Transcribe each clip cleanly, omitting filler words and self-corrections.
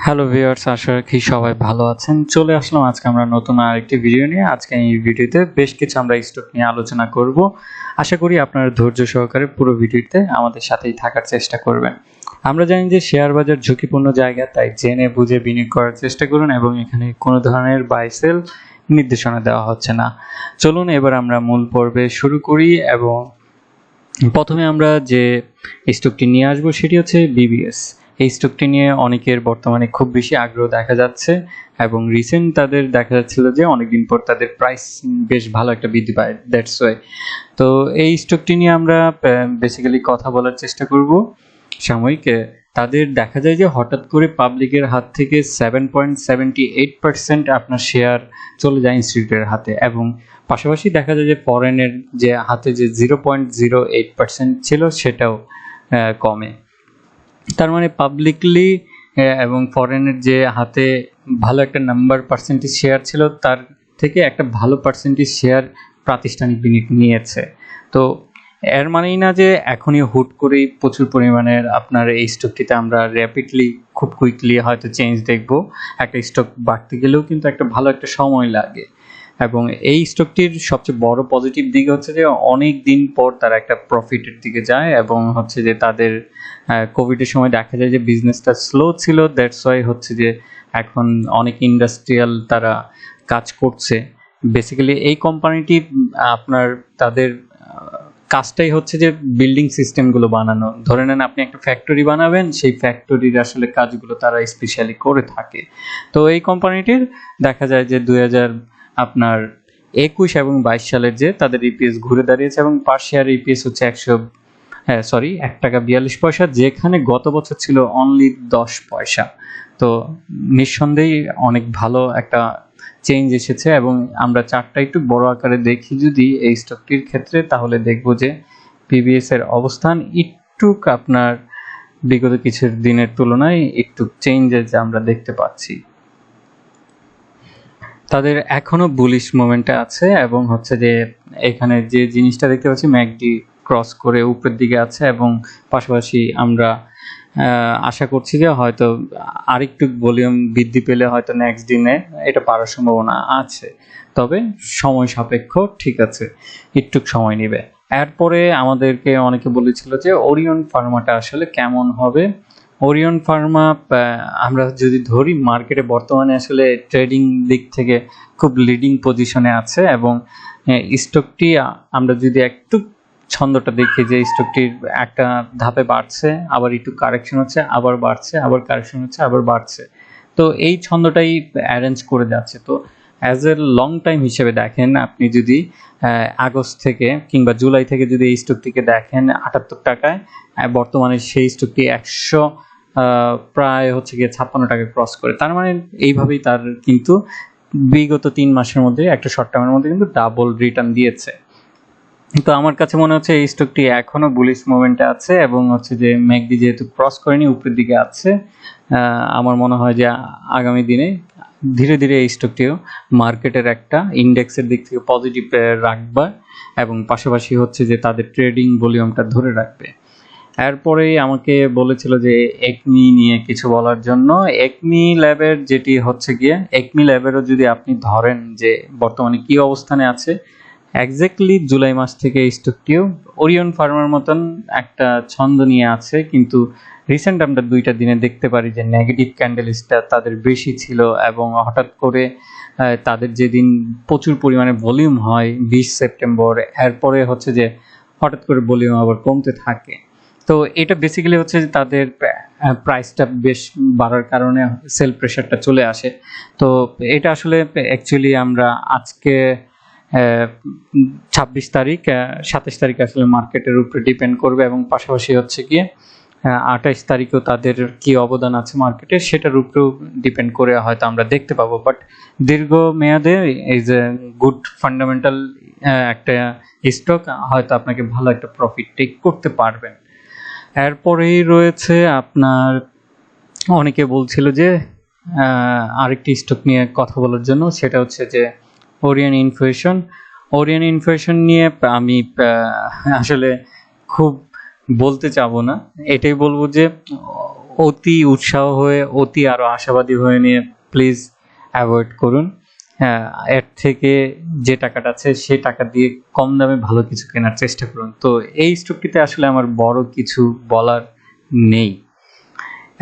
Hello viewers, আশা রাখি সবাই ভালো আছেন। চলে আসলাম আজকে আমরা নতুন আরেকটি ভিডিও নিয়ে। আজকে এই ভিডিওতে বেশ কিছু আমরা স্টক নিয়ে আলোচনা করব। আশা করি আপনারা ধৈর্য সহকারে পুরো ভিডিওতে আমাদের সাথেই থাকার চেষ্টা করবেন। আমরা জানি যে শেয়ার বাজার ঝুঁকিপূর্ণ জায়গা, তাই জেনে বুঝে বিনিয়োগ করার চেষ্টা করুন এবং এখানে কোনো ধরনের বাই সেল নির্দেশনা দেওয়া হচ্ছে না। চলুন এবার আমরা মূল পর্বে শুরু করি এবং প্রথমে আমরা যে স্টকটি নিয়ে আসবো সেটি হচ্ছে বিবিএস। এই স্টকটি নিয়ে অনেকের বর্তমানে খুব বেশি আগ্রহ দেখা যাচ্ছে এবং রিসেন্ট তাদের দেখা যাচ্ছিল যে অনেকদিন পর তাদের প্রাইস বেশ ভালো একটা বৃদ্ধি পায়, দ্যাটস ওয়াই। তো এই স্টকটি নিয়ে আমরা বেসিক্যালি কথা বলার চেষ্টা করব। সাময়িক তাদের দেখা যায় যে হঠাৎ করে পাবলিকের হাত থেকে 7.78% আপনার শেয়ার চলে যায় ইনস্টিটিউটের হাতে এবং পাশাপাশি দেখা যায় যে ফরেনের যে হাতে যে 0.08% ছিল সেটাও কমে। তার মানে পাবলিকলি এবং ফরেনের যে হাতে ভালো একটা নাম্বার পার্সেন্টেজ শেয়ার ছিল তার থেকে একটা ভালো পার্সেন্টেজ শেয়ার প্রাতিষ্ঠানিক বিনিয়োগ নিয়েছে। তো এর মানেই না যে এখনই হুট করেই প্রচুর পরিমাণের আপনার এই স্টকটিতে আমরা র্যাপিডলি খুব কুইকলি হয়তো চেঞ্জ দেখব। একটা স্টক বাড়তে গেলেও কিন্তু একটা ভালো একটা সময় লাগে এবং এই স্টকটির সবচেয়ে বড় পজিটিভ দিক হচ্ছে যে অনেক দিন পর তারা একটা প্রফিটের দিকে যায় এবং হচ্ছে যে তাদের কোভিডের সময় দেখা যায় যে বিজনেসটা স্লো ছিল, দ্যাটস ওয়াই হচ্ছে যে এখন অনেক ইন্ডাস্ট্রিয়াল তারা কাজ করছে। বেসিক্যালি এই কোম্পানিটি আপনার তাদের কাজটাই হচ্ছে যে বিল্ডিং সিস্টেমগুলো বানানো। ধরে নেন আপনি একটা ফ্যাক্টরি বানাবেন, সেই ফ্যাক্টরির আসলে কাজগুলো তারা স্পেশালি করে থাকে। তো এই কোম্পানিটির দেখা যায় যে 2021 এবং 22 সালের যে তাদের ইপিএস ঘুরে দাঁড়িয়েছে এবং পার শেয়ার ইপিএস হচ্ছে 1 টাকা 42 পয়সা, যেখানে গত বছর ছিল অনলি 10 পয়সা। তো নিঃসন্দেহেই অনেক ভালো একটা চেঞ্জ এসেছে এবং আমরা চার্টটা একটু বড় আকারে দেখি যদি এই স্টকটির ক্ষেত্রে, তাহলে দেখব যে পিবিএস এর অবস্থান একটু আপনার বিগত কিছু দিনের তুলনায় একটু চেঞ্জেস আমরা দেখতে পাচ্ছি। তাদের এখনো বুলিশ মোমেন্টে আছে এবং হচ্ছে যে এখানে যে জিনিসটা দেখতে পাচ্ছি ম্যাকডি ক্রস করে উপরের দিকে আছে এবং পাশাপাশি আমরা আশা করছি যে হয়তো আরেকটু ভলিউম বৃদ্ধি পেলে হয়তো নেক্সট দিনে এটা পারার সম্ভাবনা আছে, তবে সময় সাপেক্ষ, ঠিক আছে, একটু সময় নেবে। এরপরে আমাদেরকে অনেকে বলেছিল যে ওরিয়ন ফার্মাটা আসলে কেমন হবে। ওরিয়ন ফার্মা আমরা যদি ধরি মার্কেটে বর্তমানে আসলে ট্রেডিং দিক থেকে খুব লিডিং পজিশনে আছে এবং স্টকটি আমরা যদি একটু ছন্দটা দেখি যে স্টকটির একটা ধাপে বাড়ছে, আবার একটু কারেকশন হচ্ছে, আবার বাড়ছে, আবার কারেকশন হচ্ছে, আবার বাড়ছে। তো এই ছন্দটাই অ্যারেঞ্জ করে যাচ্ছে। তো অ্যাজ এ লং টাইম হিসেবে দেখেন, আপনি যদি আগস্ট থেকে কিংবা জুলাই থেকে যদি এই স্টকটিকে দেখেন 78 টাকায়, বর্তমানে সেই স্টকটি প্রায় হচ্ছে গিয়ে 56 টাকা ক্রস করে। তার মানে এইভাবেই তার কিন্তু বিগত 3 মাসের মধ্যে একটা শর্ট টার্মের মধ্যে কিন্তু ডাবল রিটার্ন দিয়েছে। তো আমার কাছে মনে হচ্ছে এই স্টকটি এখনো বুলিশ মোমেন্টে আছে এবং হচ্ছে যে ম্যাকডি যেহেতু ক্রস করেনি উপরের দিকে আছে, আমার মনে হয় যে আগামী দিনে ধীরে ধীরে এই স্টকটিও মার্কেটের একটা ইন্ডেক্সের দিক থেকে পজিটিভ রাখবে এবং পাশাপাশি হচ্ছে যে তাদের ট্রেডিং ভলিউমটা ধরে রাখবে। এরপরেই আমাকে বলেছিল যে একমি নিয়ে কিছু বলার জন্য। একমি ল্যাবের যেটি হচ্ছে গিয়ে একমি ল্যাবেরও যদি আপনি ধরেন যে বর্তমানে কি অবস্থানে আছে, এক্স্যাক্টলি জুলাই মাস থেকে এই স্টকটিও ওরিয়ন ফার্মার মতন একটা ছন্দ নিয়ে আছে, কিন্তু রিসেন্ট আমরা 2টা দিনে দেখতে পারি যে নেগেটিভ ক্যান্ডেলসটা তাদের বেশি ছিল এবং হঠাৎ করে তাদের যেদিন প্রচুর পরিমাণে ভলিউম হয় 20 সেপ্টেম্বর, এরপরে হচ্ছে যে হঠাৎ করে ভলিউম আবার কমতে থাকে। তো এটা বেসিক্যালি হচ্ছে যে তাদের প্রাইসটা বেশ বাড়ার কারণে সেল প্রেশারটা চলে আসে। তো এটা আসলে অ্যাকচুয়ালি আমরা আজকে 26 তারিখ 27 তারিখ আসলে মার্কেটের উপরে ডিপেন্ড করবে এবং পাশাপাশি হচ্ছে গিয়ে 28 তারিখেও তাদের কি অবদান আছে মার্কেটে সেটার উপরেও ডিপেন্ড করে হয়তো আমরা দেখতে পাবো। বাট দীর্ঘ মেয়াদে ইজ এ গুড ফান্ডামেন্টাল একটা স্টক, হয়তো আপনাকে ভালো একটা প্রফিট টেক করতে পারবেন। এরপরেই রয়েছে আপনার অনেকে বলছিল যে আরেকটি স্টক নিয়ে কথা বলার জন্য, সেটা হচ্ছে যে ওরিয়ন ইনফিউশন। ওরিয়ন ইনফিউশন নিয়ে আমি আসলে খুব বলতে চাবো না, এটাই বলবো যে অতি উৎসাহ হয়ে অতি আরো আশাবাদী হয়ে নিয়ে প্লিজ অ্যাভয়েড করুন। হ্যাঁ, এর থেকে যে টাকাটা আছে সেই টাকা দিয়ে কম দামে ভালো কিছু কেনার চেষ্টা করুন। তো এই স্টকটিতে আসলে আমার বড় কিছু বলার নেই।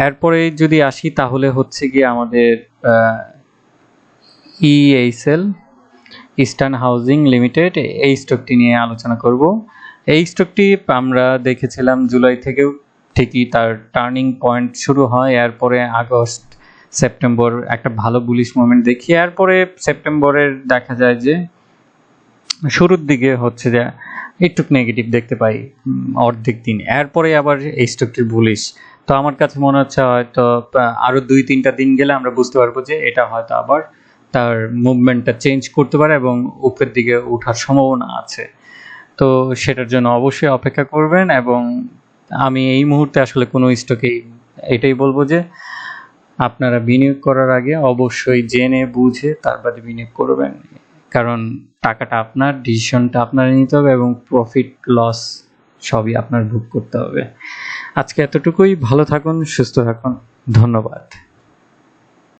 এরপরে যদি আসি তাহলে হচ্ছে গিয়ে আমাদের ইএইচএল, ইস্টার্ন হাউজিং লিমিটেড, এই স্টকটি নিয়ে আলোচনা করব। এই স্টকটি আমরা দেখেছিলাম জুলাই থেকেও ঠিকই তার টার্নিং পয়েন্ট শুরু হয়, এরপরে আগস্ট সেপ্টেম্বর একটা ভালো বুলিশ মুভমেন্ট দেখি, এরপরে সেপ্টেম্বরের দেখা যায় যে শুরুর দিকে হচ্ছে যে একটু নেগেটিভ দেখতে পাই অর্ধেক দিন, এরপরে আবার এই স্টকটির বুলিশ। তো আমার কাছে মনে হচ্ছে হয়তো আরো 2-3টা দিন গেলে আমরা বুঝতে পারবো যে এটা হয়তো আবার তার মুভমেন্টটা চেঞ্জ করতে পারে এবং উপরের দিকে ওঠার সম্ভাবনা আছে। তো সেটার জন্য অবশ্যই অপেক্ষা করবেন। এবং আমি এই মুহূর্তে আসলে কোনো স্টকেই এটাই বলবো যে আপনারা বিনিয়োগ করার আগে অবশ্যই জেনে বুঝে তারপরে বিনিয়োগ করবেন, কারণ টাকাটা আপনার, ডিসিশনটা আপনার নিতে হবে এবং প্রফিট লস সবই আপনার ভোগ করতে হবে। আজকে এতটুকুই, ভালো থাকুন, সুস্থ থাকুন, ধন্যবাদ।